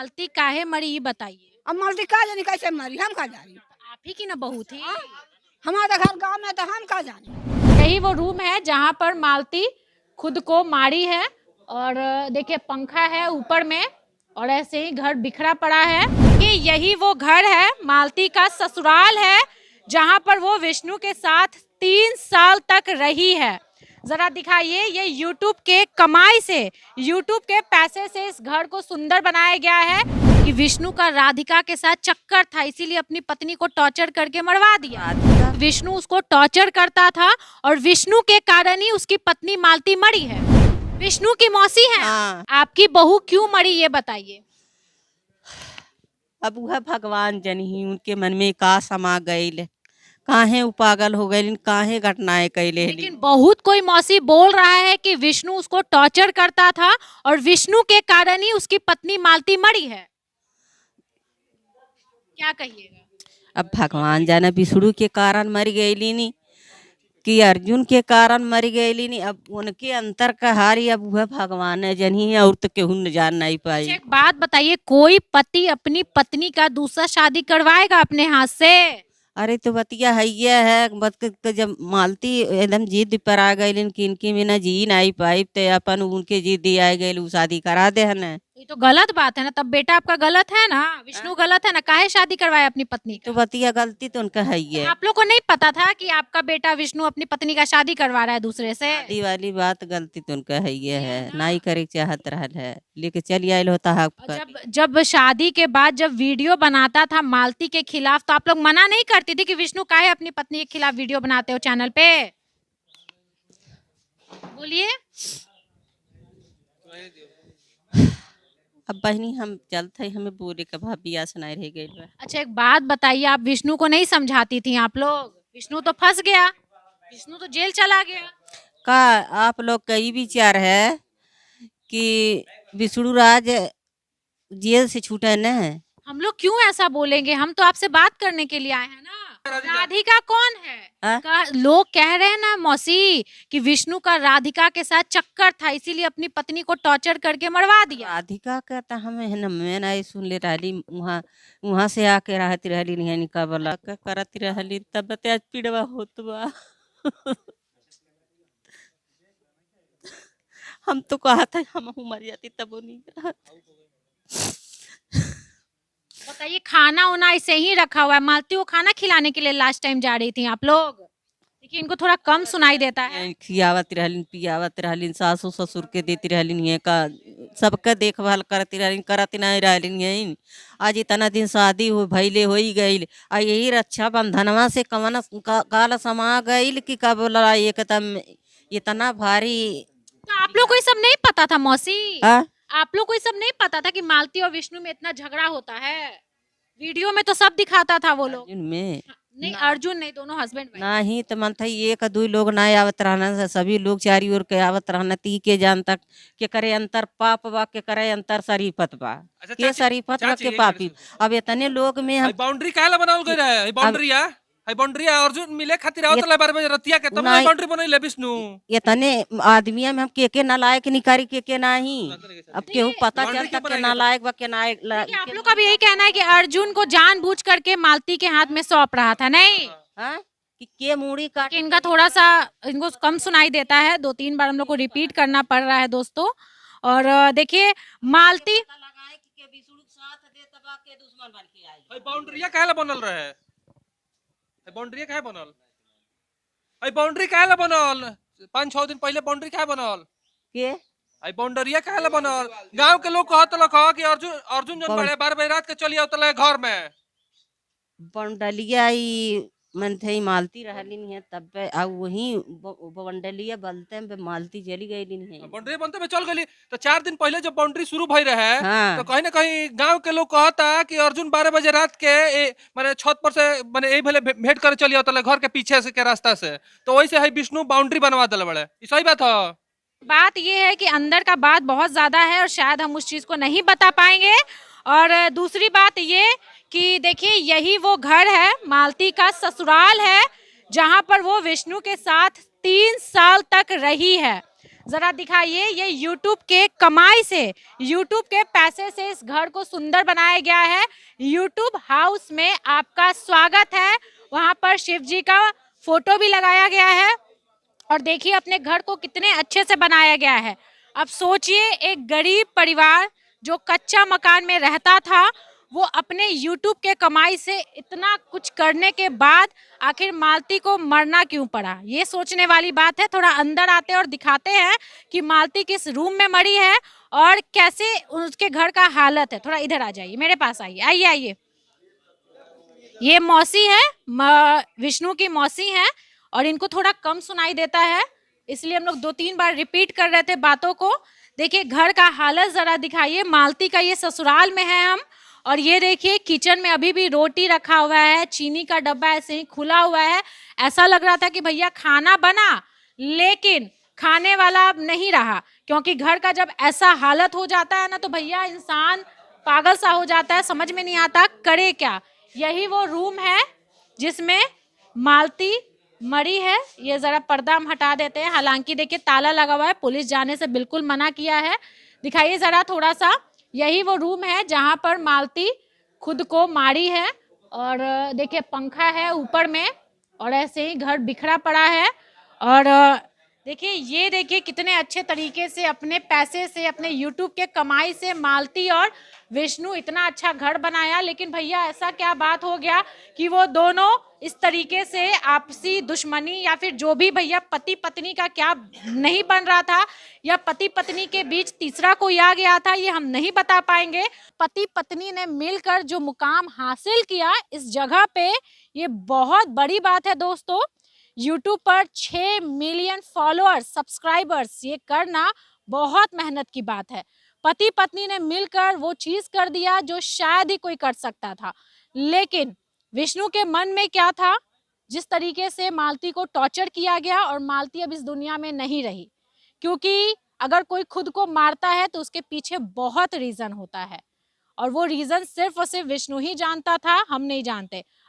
मालती काहे मरी ये बताइए। अब मालती का जानी कैसे मरी, हम का जानी। आप ही की ना बहू थी। हमारा घर गांव में तो हम का जानी। यही वो रूम है जहाँ पर मालती खुद को मारी है। और देखिए पंखा है ऊपर में और ऐसे ही घर बिखरा पड़ा है कि यही वो घर है, मालती का ससुराल है, जहाँ पर वो विष्णु के साथ 3 साल तक रही है। जरा दिखाइए, ये YouTube के कमाई से, YouTube के पैसे से इस घर को सुंदर बनाया गया है कि विष्णु का राधिका के साथ चक्कर था, इसीलिए अपनी पत्नी को टॉर्चर करके मरवा दिया। विष्णु उसको टॉर्चर करता था और विष्णु के कारण ही उसकी पत्नी मालती मरी है। विष्णु की मौसी है। हाँ। आपकी बहू क्यों मरी ये बताइए। अब वह भगवान जनी उनके मन में का समा गईल, काहे उ पागल हो गए, काहे घटनाएं कैले। लेकिन बहुत कोई मौसी बोल रहा है कि विष्णु उसको टॉर्चर करता था और विष्णु के कारण ही उसकी पत्नी मालती मरी है। क्या कहिएगा। अब भगवान जाने विष्णु के कारण मर गईली नी कि अर्जुन के कारण मर गईली नी। अब उनके अंतर का हारी अब वह भगवान है जनी, और तो केहू न जान नहीं पाई। एक बात बताइए, कोई पति अपनी पत्नी का दूसरा शादी करवाएगा अपने हाथ से? अरे तो बतिया है ये है जब मालती एकदम जिद पर आ गई कि इनकी में ना जी नहीं पाई तो अपन उनके जिद आ गई शादी करा दे है ना। ये तो गलत बात है ना, तब बेटा आपका गलत है ना, विष्णु गलत है ना, काहे शादी करवाए अपनी पत्नी तो का? बतिया गलती तो उनका है ही है। आप लोग को नहीं पता था कि आपका बेटा विष्णु अपनी पत्नी का शादी करवा रहा है दूसरे से? शादी वाली बात गलती तो उनका है ही है, नहीं करे चाहत रहल है लेके चल आयल होता है। और जब शादी के बाद जब वीडियो बनाता था मालती के खिलाफ तो आप लोग मना नहीं करती थी कि विष्णु काहे अपनी पत्नी के खिलाफ वीडियो बनाते हो चैनल पे? बोलिए। अब बहनी हम चलते हमें बोले का भाभी आस नहीं रह गई। अच्छा एक बात बताइए, आप विष्णु को नहीं समझाती थी आप लोग? विष्णु तो फंस गया, विष्णु तो जेल चला गया। का आप लोग का ये विचार है कि विष्णु राज जेल से छूटे न? हम लोग क्यों ऐसा बोलेंगे, हम तो आपसे बात करने के लिए आए हैं ना। राधिका कौन है? लोग कह रहे हैं ना मौसी कि विष्णु का राधिका के साथ चक्कर था, इसीलिए अपनी पत्नी को टॉर्चर करके मरवा दिया। राधिका का तो हमें है ना, मैं नहीं सुन ले रही, वहाँ से आके रहती रहली नहीं निका बोला करती रहली तब बते आज पीड़वा होत बा। हम तो कहा था हम मर जाती तब वो नहीं रहती। बताइए, खाना उना ऐसे ही रखा हुआ है, मालती को खाना खिलाने के लिए लास्ट टाइम जा रही थी आप लोग? देखिए इनको थोड़ा कम सुनाई देता है। खियावत रहलिन पियावत रहलिन सासू ससुर के देती रहलिन ये का सबका देखभाल करती रहलिन, करती नहीं रहलिन यही। आज इतना दिन शादी हो भैले हो ही गई, आ यही रक्षा बंधनवा से कवन काल समा गई कि का बोला एकदम इतना भारी। तो आप लोग को ये सब नहीं पता था मौसी? आ? आप लोग को ये सब नहीं पता था कि मालती और विष्णु में इतना झगड़ा होता है? वीडियो में तो सब दिखाता था वो लोग। में नहीं अर्जुन नहीं, दोनों हस्बैंड वाइफ। नहीं तो मन था एक दो लोग ना आवत रहना, सभी लोग चारी ओर के आवत रहना ती के जान तक के करे अंतर पाप बा के करे अंतर शरीफत बा। अच्छा, के शरीफत बा के पापी। अब इतने लोग में हम बाउंड्री काहे बनावल गई रहे? बाउंड्री अर्जुन मिले खातिर आवत रहे 12 बजे रतिया के, तब ना बाउंड्री बनइले विष्णु। इतने आदमी में हम के नालायक निकारी के नहीं, अब केहू पता चलता के नालायक बा के नायक। आप लोग का भी यही कहना है कि अर्जुन को जानबूझ करके मालती के हाथ में सौंप रहा था? नहीं कि के मुड़ी काट। इनका थोड़ा सा इनको कम सुनाई देता है, 2-3 बार हम लोग को रिपीट करना पड़ रहा है दोस्तों। और देखिए मालती बाउंड्री काहे बनल रहे? बाउंड्री काहे बनल? बाउंड्री काहे बनल? 5-6 दिन पहले बाउंड्री काहे बनल? के बाउंड्री काहे बनल? गांव के लोग कहत लख कि अर्जुन जन बड़े 12 बजे रात के चली आवत घर में। बंडलिया मन थे मालती रहली नहीं है तब आ वही बंडलिया बलते में मालती चली गई नहीं है। बाउंड्री बनते में चल गई तो 4 दिन पहले जब बाउंड्री शुरू भई रहे तो कहीं ना कहीं गांव के लोग कहता कि अर्जुन 12 बजे रात के माने छत पर से माने यही भले भेंट कर चली आवत घर के पीछे से के रास्ता से, तो वैसे है विष्णु बाउंड्री बनवा दिल बड़े। सही बात है। बात ये है कि अंदर का बात बहुत ज्यादा है और शायद हम उस चीज को नहीं बता पाएंगे। और दूसरी बात ये कि देखिए यही वो घर है, मालती का ससुराल है, जहां पर वो विष्णु के साथ 3 साल तक रही है। जरा दिखाइए। ये यूट्यूब के कमाई से, यूट्यूब के पैसे से इस घर को सुंदर बनाया गया है। यूट्यूब हाउस में आपका स्वागत है। वहां पर शिव जी का फोटो भी लगाया गया है और देखिए अपने घर को कितने अच्छे से बनाया गया है। अब सोचिए एक गरीब परिवार जो कच्चा मकान में रहता था, वो अपने YouTube के कमाई से इतना कुछ करने के बाद आखिर मालती को मरना क्यों पड़ा, ये सोचने वाली बात है। थोड़ा अंदर आते हैं और दिखाते हैं कि मालती किस रूम में मरी है और कैसे उसके घर का हालत है। थोड़ा इधर आ जाइए, मेरे पास आइए, आइए आइए। ये मौसी है, विष्णु की मौसी है और इनको थोड़ा कम सुनाई देता है, इसलिए हम लोग 2-3 बार रिपीट कर रहे थे बातों को। देखिए घर का हालत जरा दिखाइए। मालती का ये ससुराल में है हम, और ये देखिए किचन में अभी भी रोटी रखा हुआ है, चीनी का डब्बा ऐसे ही खुला हुआ है। ऐसा लग रहा था कि भैया खाना बना, लेकिन खाने वाला अब नहीं रहा, क्योंकि घर का जब ऐसा हालत हो जाता है ना तो भैया इंसान पागल सा हो जाता है, समझ में नहीं आता करे क्या। यही वो रूम है जिसमें मालती मरी है। ये जरा पर्दा हम हटा देते हैं, हालांकि देखिए ताला लगा हुआ है, पुलिस जाने से बिल्कुल मना किया है। दिखाइए जरा थोड़ा सा। यही वो रूम है जहां पर मालती खुद को मारी है और देखिए पंखा है ऊपर में और ऐसे ही घर बिखरा पड़ा है। और देखिए ये देखिए कितने अच्छे तरीके से अपने पैसे से, अपने YouTube के कमाई से मालती और विष्णु इतना अच्छा घर बनाया। लेकिन भैया ऐसा क्या बात हो गया कि वो दोनों इस तरीके से आपसी दुश्मनी या फिर जो भी भैया पति पत्नी का क्या नहीं बन रहा था, या पति पत्नी के बीच तीसरा कोई आ गया था, ये हम नहीं बता पाएंगे। पति पत्नी ने मिलकर जो मुकाम हासिल किया इस जगह पे, ये बहुत बड़ी बात है दोस्तों। YouTube पर 6 मिलियन फॉलोअर्स, सब्सक्राइबर्स, ये करना बहुत मेहनत की बात है। पति पत्नी ने मिलकर वो चीज कर दिया जो शायद ही कोई कर सकता था। लेकिन विष्णु के मन में क्या था, जिस तरीके से मालती को टॉर्चर किया गया, और मालती अब इस दुनिया में नहीं रही, क्योंकि अगर कोई खुद को मारता है तो उसके पीछे बहुत रीजन होता है, और वो रीजन सिर्फ और सिर्फ विष्णु ही जानता था, हम नहीं जानते।